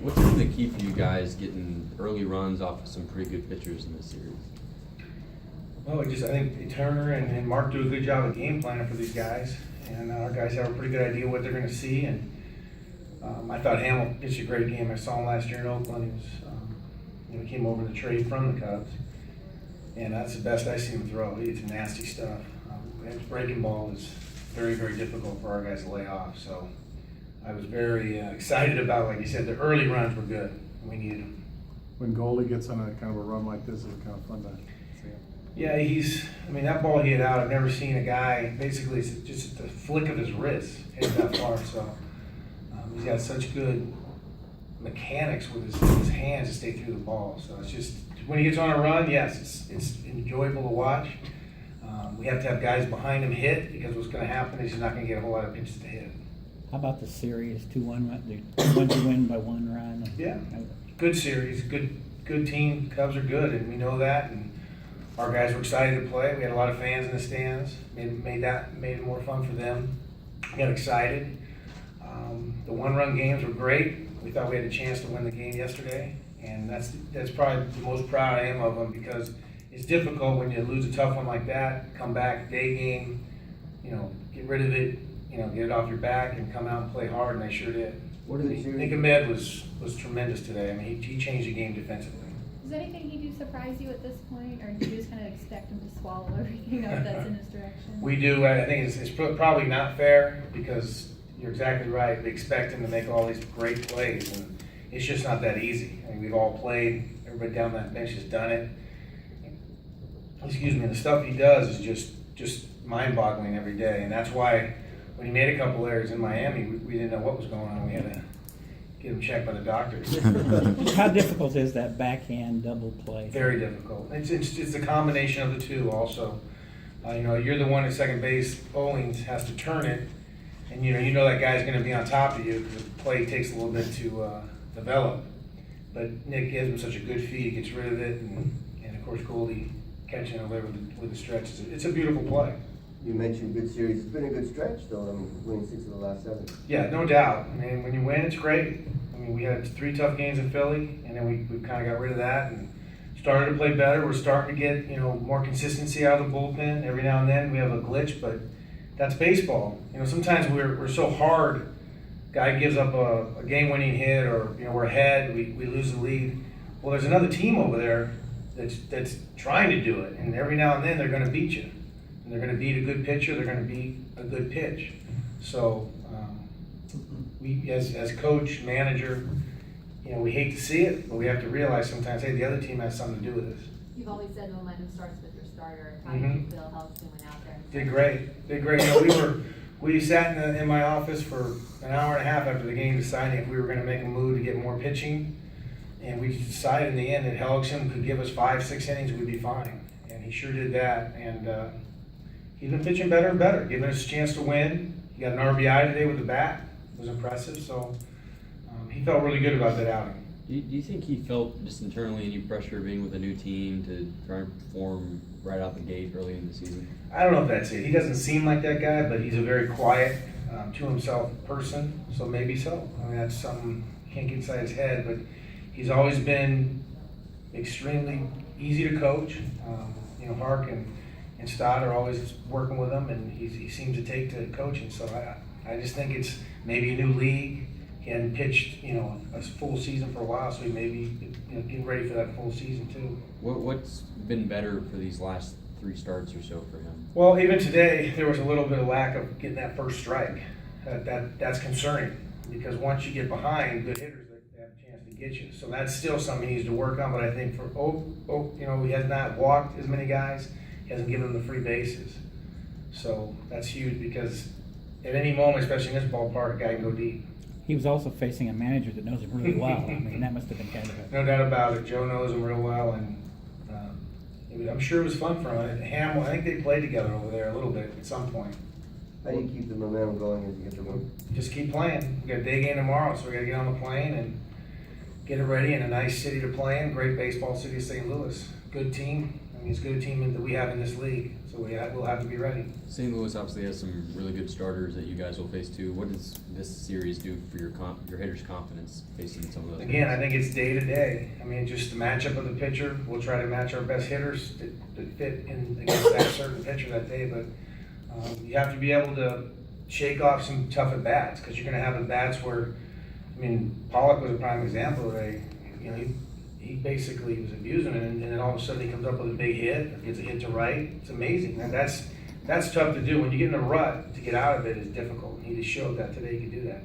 What's been the key for you guys getting early runs off of some pretty good pitchers in this series? Well, I think Turner and Mark do a good job of game planning for these guys, and our guys have a pretty good idea what they're going to see. And I thought Hale pitched a great game. I saw him last year in Oakland. He came over the trade from the Cubs, and that's the best I've seen him throw. He hits some nasty stuff. His breaking ball is very, very difficult for our guys to lay off. So I was very excited about, like you said, the early runs were good. We needed them. When Goldie gets on a kind of a run like this, it's kind of fun to see him. Yeah, that ball he hit out, I've never seen a guy, basically it's just the flick of his wrist hit that far. So he's got such good mechanics with his hands to stay through the ball. So it's just, when he gets on a run, yes, it's enjoyable to watch. We have to have guys behind him hit, because what's going to happen is he's not going to get a whole lot of pitches to hit. How about the series, 2-1, the ones you win by 1 run? Yeah, good series, good team. Cubs are good, and we know that. And our guys were excited to play. We had a lot of fans in the stands. Made it more fun for them. We got excited. The 1-run games were great. We thought we had a chance to win the game yesterday, and that's probably the most proud I am of them, because it's difficult when you lose a tough one like that, come back, day game, get rid of it, get it off your back and come out and play hard, and they sure did. Nick Ahmed was tremendous today. I mean, he changed the game defensively. Does anything he do surprise you at this point, or do you just kind of expect him to swallow everything up that's in his direction? We do. I think it's probably not fair, because you're exactly right. We expect him to make all these great plays, and it's just not that easy. I mean, we've all played. Everybody down that bench has done it. Excuse me. The stuff he does is just mind-boggling every day, and that's why when he made a couple errors in Miami, we didn't know what was going on. We had to get him checked by the doctors. How difficult is that backhand double play? Very difficult. It's a combination of the two also. You're the one at second base. Owings has to turn it, and you know that guy's going to be on top of you, because the play takes a little bit to develop. But Nick gives him such a good feed, he gets rid of it, and of course Goldie catching it with the stretch. It's a beautiful play. You mentioned good series. It's been a good stretch, though. I mean, winning 6 of the last 7. Yeah, no doubt. I mean, when you win, it's great. I mean, we had 3 tough games in Philly, and then we kind of got rid of that and started to play better. We're starting to get more consistency out of the bullpen. Every now and then we have a glitch, but that's baseball. Sometimes we're so hard. Guy gives up a game-winning hit, or we're ahead, we lose the lead. Well, there's another team over there that's trying to do it, and every now and then they're going to beat you. And they're going to beat a good pitcher, they're going to beat a good pitch. So we, as coach, manager, we hate to see it, but we have to realize sometimes, hey, the other team has something to do with this. You've always said momentum starts with your starter. How did you feel Helton went out there? Did great. We sat in my office for an hour and a half after the game, deciding if we were going to make a move to get more pitching, and we decided in the end that Helton could give us 5-6 innings, we'd be fine, and he sure did that. And he's been pitching better and better, giving us a chance to win. He got an RBI today with the bat. It was impressive. So he felt really good about that outing. Do you think he felt just internally any pressure being with a new team to try and perform right out the gate early in the season? I don't know if that's it. He doesn't seem like that guy, but he's a very quiet, to himself person. So maybe so. I mean, that's something he can't get inside his head. But he's always been extremely easy to coach. Hark and Stott are always working with him, and he seems to take to coaching. So I just think it's maybe a new league. He hadn't pitched, a full season for a while, so he may be, getting ready for that full season too. What's been better for these last 3 starts or so for him? Well, even today, there was a little bit of lack of getting that first strike. That's concerning, because once you get behind, good hitters, they have a chance to get you. So that's still something he needs to work on. But I think he has not walked as many guys. He hasn't given them the free bases. So that's huge, because at any moment, especially in this ballpark, a guy can go deep. He was also facing a manager that knows him really well. I mean, that must have been kind of No doubt about it. Joe knows him real well, and I'm sure it was fun for him. Hamill, I think they played together over there a little bit at some point. How do you keep the momentum going as you get the win? Just keep playing. We got a day game tomorrow, so we got to get on the plane and get it ready in a nice city to play in. Great baseball city of St. Louis. Good team. I mean, as good a team that we have in this league, so we'll have to be ready. St. Louis obviously has some really good starters that you guys will face too. What does this series do for your hitters' confidence facing some of those? Again, I think it's day to day. I mean, just the matchup of the pitcher. We'll try to match our best hitters that fit in against that certain pitcher that day. But you have to be able to shake off some tough at bats because you're going to have at bats where, I mean, Pollock was a prime example. He basically was abusing it, and then all of a sudden he comes up with a big hit, gets a hit to right. It's amazing. And that's tough to do. When you get in a rut, to get out of it is difficult. And he just showed that today he could do that.